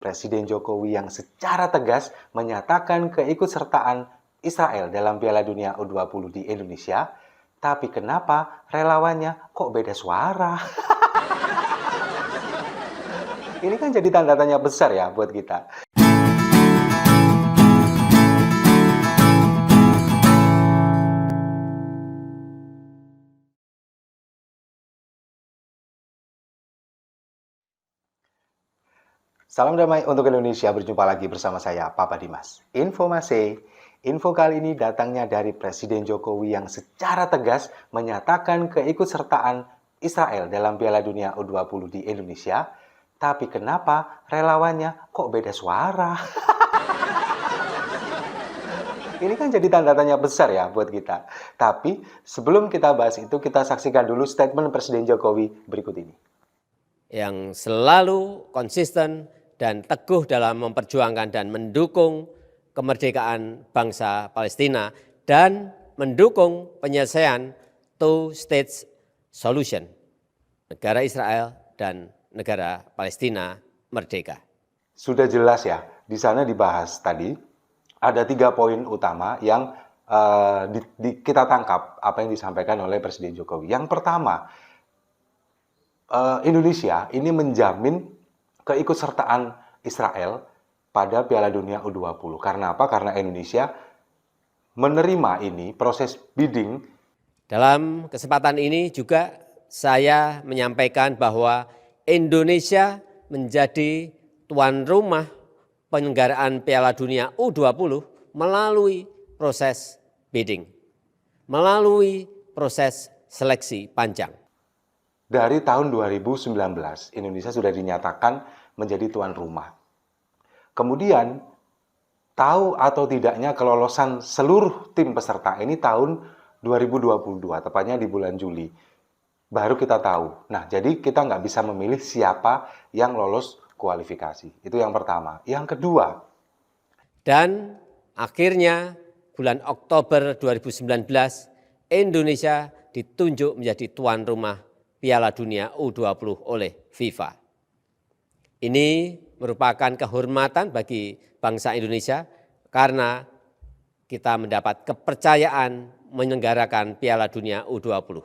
Presiden Jokowi yang secara tegas menyatakan keikutsertaan Israel dalam Piala Dunia U20 di Indonesia, tapi kenapa relawannya kok beda suara? Ini kan jadi tanda tanya besar ya buat kita. Salam damai untuk Indonesia, berjumpa lagi bersama saya, Papa Dimas. Info kali ini datangnya dari Presiden Jokowi yang secara tegas menyatakan keikutsertaan Israel dalam Piala Dunia U20 di Indonesia, tapi kenapa relawannya kok beda suara? Ini kan jadi tanda tanya besar ya buat kita. Tapi sebelum kita bahas itu, kita saksikan dulu statement Presiden Jokowi berikut ini. Yang selalu konsisten dan teguh dalam memperjuangkan dan mendukung kemerdekaan bangsa Palestina dan mendukung penyelesaian two-state solution, negara Israel dan negara Palestina merdeka. Sudah jelas ya, di sana dibahas tadi, ada 3 poin utama yang kita tangkap apa yang disampaikan oleh Presiden Jokowi. Yang pertama, Indonesia ini menjamin keikutsertaan Israel pada Piala Dunia U20. Karena apa? Karena Indonesia menerima ini proses bidding. Dalam kesempatan ini juga saya menyampaikan bahwa Indonesia menjadi tuan rumah penyelenggaraan Piala Dunia U20 melalui proses bidding, melalui proses seleksi panjang. Dari tahun 2019, Indonesia sudah dinyatakan menjadi tuan rumah. Kemudian, tahu atau tidaknya kelolosan seluruh tim peserta ini tahun 2022, tepatnya di bulan Juli. Baru kita tahu. Nah, jadi kita nggak bisa memilih siapa yang lolos kualifikasi. Itu yang pertama. Yang kedua. Dan akhirnya bulan Oktober 2019, Indonesia ditunjuk menjadi tuan rumah Piala Dunia U20 oleh FIFA. Ini merupakan kehormatan bagi bangsa Indonesia karena kita mendapat kepercayaan menyelenggarakan Piala Dunia U20.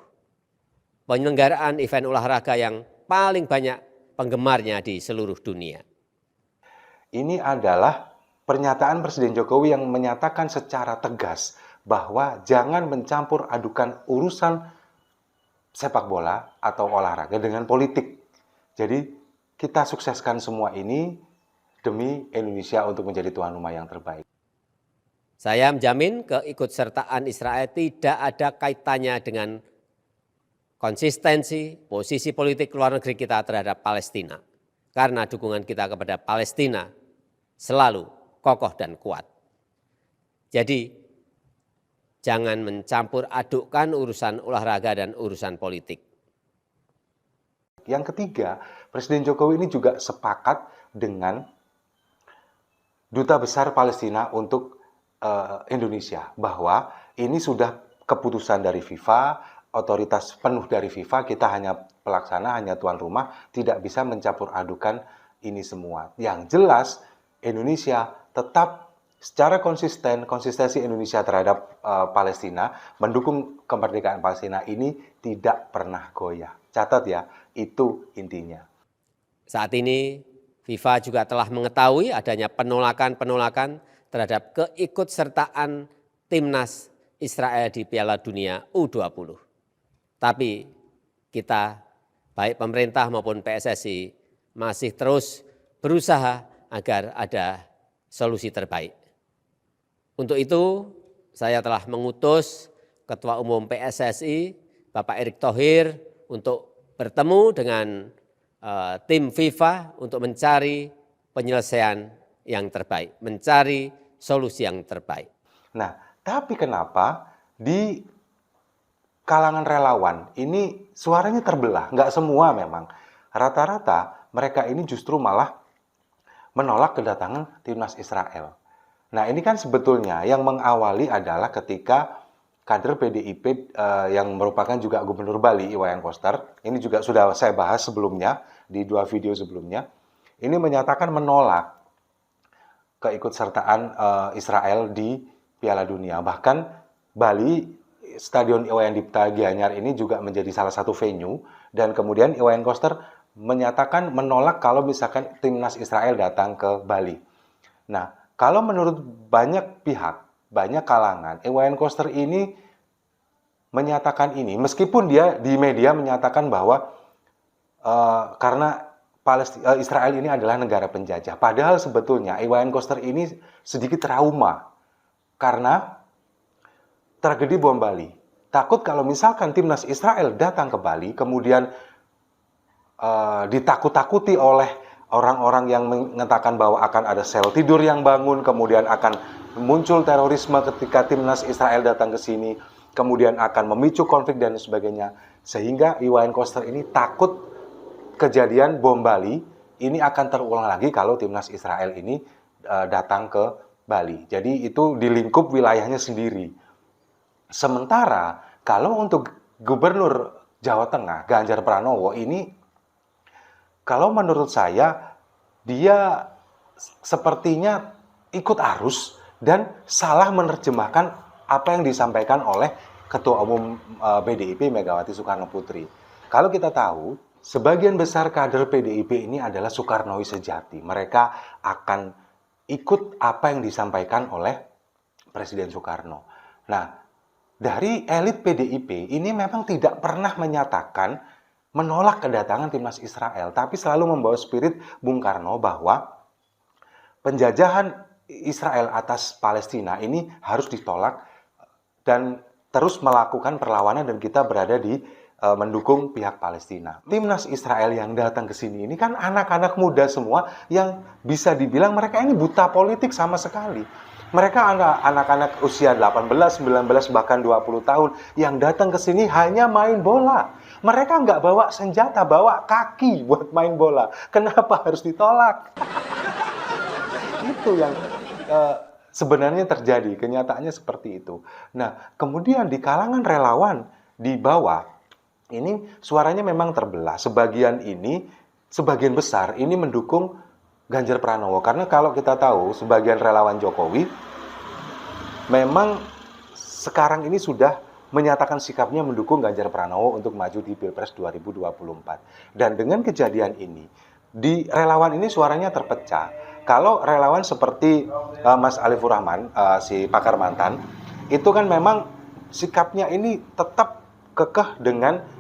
Penyelenggaraan event olahraga yang paling banyak penggemarnya di seluruh dunia. Ini adalah pernyataan Presiden Jokowi yang menyatakan secara tegas bahwa jangan mencampur adukan urusan sepak bola atau olahraga dengan politik. Jadi kita sukseskan semua ini demi Indonesia untuk menjadi tuan rumah yang terbaik. Saya menjamin keikutsertaan Israel tidak ada kaitannya dengan konsistensi posisi politik luar negeri kita terhadap Palestina. Karena dukungan kita kepada Palestina selalu kokoh dan kuat. Jadi jangan mencampur adukkan urusan olahraga dan urusan politik. Yang ketiga, Presiden Jokowi ini juga sepakat dengan Duta Besar Palestina untuk Indonesia bahwa ini sudah keputusan dari FIFA, otoritas penuh dari FIFA, kita hanya pelaksana, hanya tuan rumah, tidak bisa mencampur adukan ini semua. Yang jelas, Indonesia tetap secara konsistensi Indonesia terhadap Palestina, mendukung kemerdekaan Palestina ini tidak pernah goyah. Catat ya, itu intinya. Saat ini FIFA juga telah mengetahui adanya penolakan-penolakan terhadap keikutsertaan timnas Israel di Piala Dunia U20. Tapi kita, baik pemerintah maupun PSSI, masih terus berusaha agar ada solusi terbaik. Untuk itu, saya telah mengutus Ketua Umum PSSI, Bapak Erick Thohir, untuk bertemu dengan tim FIFA untuk mencari penyelesaian yang terbaik, mencari solusi yang terbaik. Nah, tapi kenapa di kalangan relawan ini suaranya terbelah? Nggak semua memang. Rata-rata mereka ini justru malah menolak kedatangan timnas Israel. Nah, ini kan sebetulnya yang mengawali adalah ketika kader PDIP yang merupakan juga Gubernur Bali, Iwayan Koster, ini juga sudah saya bahas sebelumnya, di 2 video sebelumnya, ini menyatakan menolak keikutsertaan Israel di Piala Dunia. Bahkan Bali, Stadion Iwayan Dipta Gianyar ini juga menjadi salah satu venue, dan kemudian Iwayan Koster menyatakan menolak kalau misalkan timnas Israel datang ke Bali. Nah, kalau menurut banyak pihak, banyak kalangan, Iwayan Koster ini menyatakan ini, meskipun dia di media menyatakan bahwa karena Israel ini adalah negara penjajah. Padahal sebetulnya Iwayan Koster ini sedikit trauma karena tragedi bom Bali. Takut kalau misalkan timnas Israel datang ke Bali, kemudian ditakut-takuti oleh orang-orang yang mengatakan bahwa akan ada sel tidur yang bangun, kemudian akan muncul terorisme ketika timnas Israel datang ke sini, kemudian akan memicu konflik dan sebagainya. Sehingga Iwayan Koster ini takut kejadian bom Bali ini akan terulang lagi kalau timnas Israel ini datang ke Bali. Jadi itu di lingkup wilayahnya sendiri. Sementara kalau untuk Gubernur Jawa Tengah, Ganjar Pranowo ini, kalau menurut saya, dia sepertinya ikut arus dan salah menerjemahkan apa yang disampaikan oleh Ketua Umum PDIP Megawati Soekarno Putri. Kalau kita tahu, sebagian besar kader PDIP ini adalah Soekarnowi sejati. Mereka akan ikut apa yang disampaikan oleh Presiden Soekarno. Nah, dari elit PDIP ini memang tidak pernah menyatakan menolak kedatangan timnas Israel, tapi selalu membawa spirit Bung Karno bahwa penjajahan Israel atas Palestina ini harus ditolak dan terus melakukan perlawanan, dan kita berada di mendukung pihak Palestina. Timnas Israel yang datang ke sini ini kan anak-anak muda semua yang bisa dibilang mereka ini buta politik sama sekali. Mereka anak-anak usia 18, 19, bahkan 20 tahun yang datang ke sini hanya main bola. Mereka nggak bawa senjata, bawa kaki buat main bola. Kenapa harus ditolak? Itu yang sebenarnya terjadi, kenyataannya seperti itu. Nah, kemudian di kalangan relawan di bawah, ini suaranya memang terbelah. Sebagian besar ini mendukung Ganjar Pranowo. Karena kalau kita tahu, sebagian relawan Jokowi memang sekarang ini sudah menyatakan sikapnya mendukung Ganjar Pranowo untuk maju di Pilpres 2024. Dan dengan kejadian ini, di relawan ini suaranya terpecah. Kalau relawan seperti Mas Alifur Rahman, si pakar mantan, itu kan memang sikapnya ini tetap kekeh dengan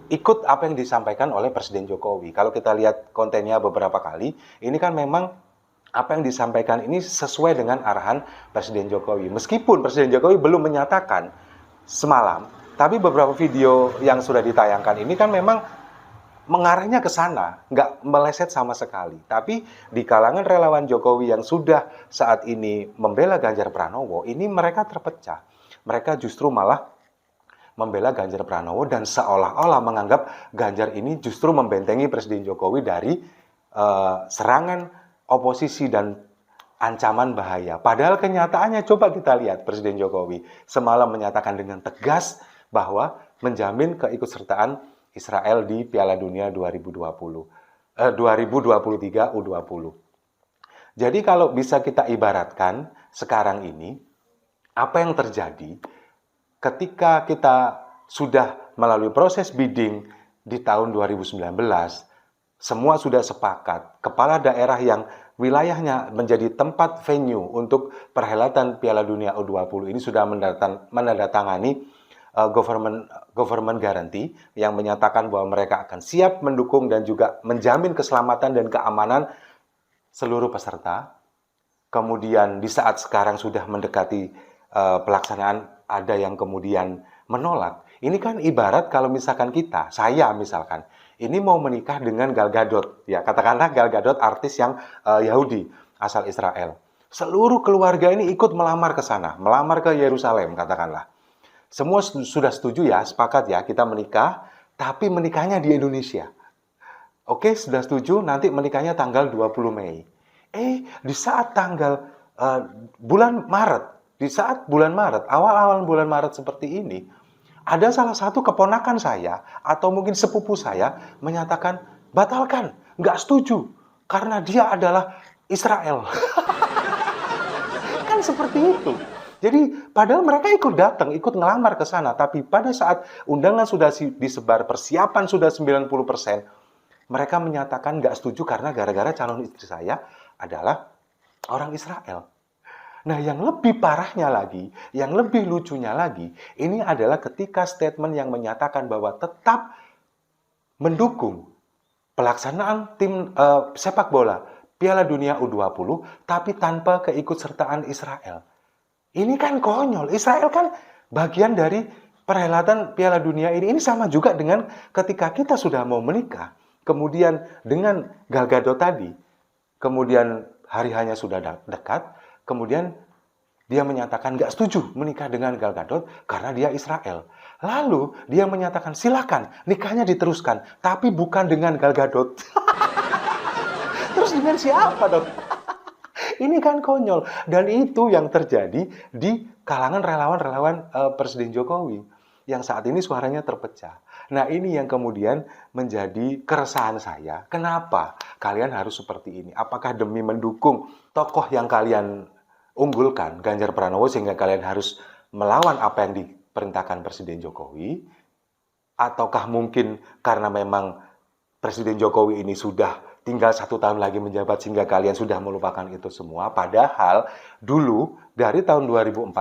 ikut apa yang disampaikan oleh Presiden Jokowi. Kalau kita lihat kontennya beberapa kali, ini kan memang apa yang disampaikan ini sesuai dengan arahan Presiden Jokowi. Meskipun Presiden Jokowi belum menyatakan semalam, tapi beberapa video yang sudah ditayangkan ini kan memang mengarahnya ke sana, nggak meleset sama sekali. Tapi di kalangan relawan Jokowi yang sudah saat ini membela Ganjar Pranowo, ini mereka terpecah. Mereka justru malah membela Ganjar Pranowo dan seolah-olah menganggap Ganjar ini justru membentengi Presiden Jokowi dari serangan oposisi dan ancaman bahaya. Padahal kenyataannya coba kita lihat, Presiden Jokowi semalam menyatakan dengan tegas bahwa menjamin keikutsertaan Israel di Piala Dunia 2023 U20. Jadi kalau bisa kita ibaratkan sekarang ini, apa yang terjadi ketika kita sudah melalui proses bidding di tahun 2019, semua sudah sepakat, kepala daerah yang wilayahnya menjadi tempat venue untuk perhelatan Piala Dunia U20 ini sudah menandatangani government guarantee yang menyatakan bahwa mereka akan siap mendukung dan juga menjamin keselamatan dan keamanan seluruh peserta. Kemudian di saat sekarang sudah mendekati pelaksanaan, ada yang kemudian menolak. Ini kan ibarat kalau misalkan saya misalkan, ini mau menikah dengan Gal Gadot, ya katakanlah Gal Gadot artis yang Yahudi asal Israel. Seluruh keluarga ini ikut melamar ke sana, melamar ke Yerusalem katakanlah. Semua sudah setuju ya, sepakat ya kita menikah, tapi menikahnya di Indonesia. Oke, sudah setuju, nanti menikahnya tanggal 20 Mei. Di saat bulan Maret, awal-awal bulan Maret seperti ini, ada salah satu keponakan saya, atau mungkin sepupu saya, menyatakan, batalkan, nggak setuju. karena dia adalah Israel. Kan seperti itu. Jadi padahal mereka ikut datang, ikut ngelamar ke sana, tapi pada saat undangan sudah disebar, persiapan sudah 90%, mereka menyatakan nggak setuju karena gara-gara calon istri saya adalah orang Israel. Nah, yang lebih parahnya lagi, yang lebih lucunya lagi, ini adalah ketika statement yang menyatakan bahwa tetap mendukung pelaksanaan tim sepak bola Piala Dunia U20, tapi tanpa keikutsertaan Israel. Ini kan konyol. Israel kan bagian dari perhelatan Piala Dunia ini. Ini sama juga dengan ketika kita sudah mau menikah, kemudian dengan Gal Gadot tadi, kemudian hari hanya sudah dekat, kemudian dia menyatakan nggak setuju menikah dengan Gal Gadot karena dia Israel. Lalu dia menyatakan silakan nikahnya diteruskan, tapi bukan dengan Gal Gadot. Terus dengan siapa dong? Ini kan konyol. Dan itu yang terjadi di kalangan relawan-relawan Presiden Jokowi yang saat ini suaranya terpecah. Nah, ini yang kemudian menjadi keresahan saya. Kenapa kalian harus seperti ini? Apakah demi mendukung tokoh yang kalian unggulkan, Ganjar Pranowo, sehingga kalian harus melawan apa yang diperintahkan Presiden Jokowi? Ataukah mungkin karena memang Presiden Jokowi ini sudah tinggal 1 tahun lagi menjabat sehingga kalian sudah melupakan itu semua? Padahal dulu dari tahun 2014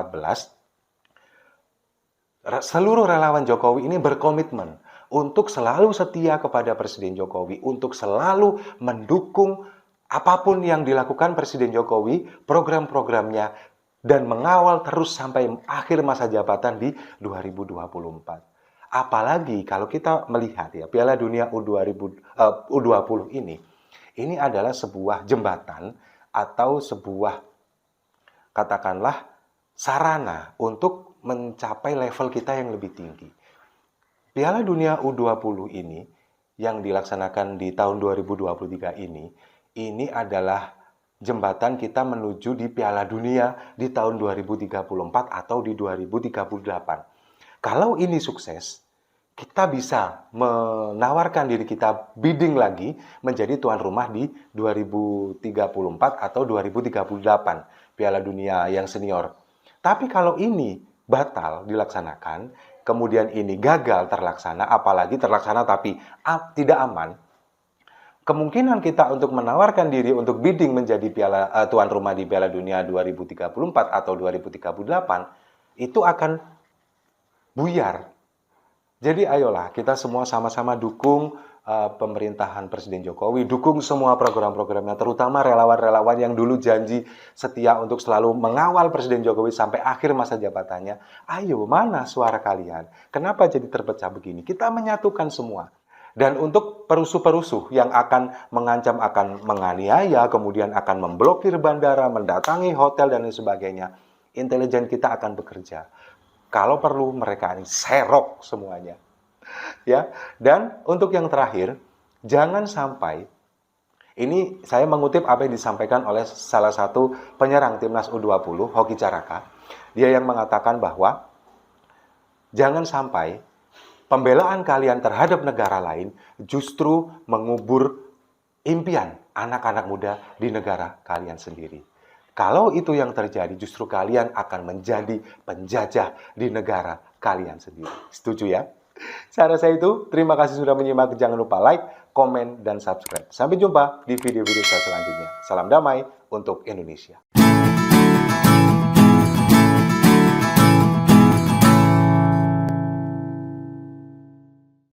seluruh relawan Jokowi ini berkomitmen untuk selalu setia kepada Presiden Jokowi, untuk selalu mendukung apapun yang dilakukan Presiden Jokowi, program-programnya, dan mengawal terus sampai akhir masa jabatan di 2024. Apalagi kalau kita melihat ya Piala Dunia U20 ini adalah sebuah jembatan atau sebuah katakanlah sarana untuk mencapai level kita yang lebih tinggi. Piala Dunia U20 ini yang dilaksanakan di tahun 2023 ini adalah jembatan kita menuju di Piala Dunia di tahun 2034 atau di 2038. Kalau ini sukses, kita bisa menawarkan diri kita bidding lagi menjadi tuan rumah di 2034 atau 2038 Piala Dunia yang senior. Tapi kalau ini batal dilaksanakan, kemudian ini gagal terlaksana, apalagi terlaksana tapi tidak aman, kemungkinan kita untuk menawarkan diri untuk bidding menjadi tuan rumah di Piala Dunia 2034 atau 2038 itu akan buyar. Jadi ayolah kita semua sama-sama dukung pemerintahan Presiden Jokowi, dukung semua program-programnya, terutama relawan-relawan yang dulu janji setia untuk selalu mengawal Presiden Jokowi sampai akhir masa jabatannya. Ayo, mana suara kalian? Kenapa jadi terpecah begini? Kita menyatukan semua. Dan untuk perusuh-perusuh yang akan mengancam akan menganiaya, kemudian akan memblokir bandara, mendatangi hotel, dan lain sebagainya, intelijen kita akan bekerja. Kalau perlu mereka ini serok semuanya. Ya, dan untuk yang terakhir, jangan sampai, ini saya mengutip apa yang disampaikan oleh salah satu penyerang timnas U20, Hoki Caraka. Dia yang mengatakan bahwa jangan sampai pembelaan kalian terhadap negara lain justru mengubur impian anak-anak muda di negara kalian sendiri. Kalau itu yang terjadi, justru kalian akan menjadi penjajah di negara kalian sendiri. Setuju ya? Saya rasa itu. Terima kasih sudah menyimak. Jangan lupa like, komen, dan subscribe. Sampai jumpa di video-video saya selanjutnya. Salam damai untuk Indonesia.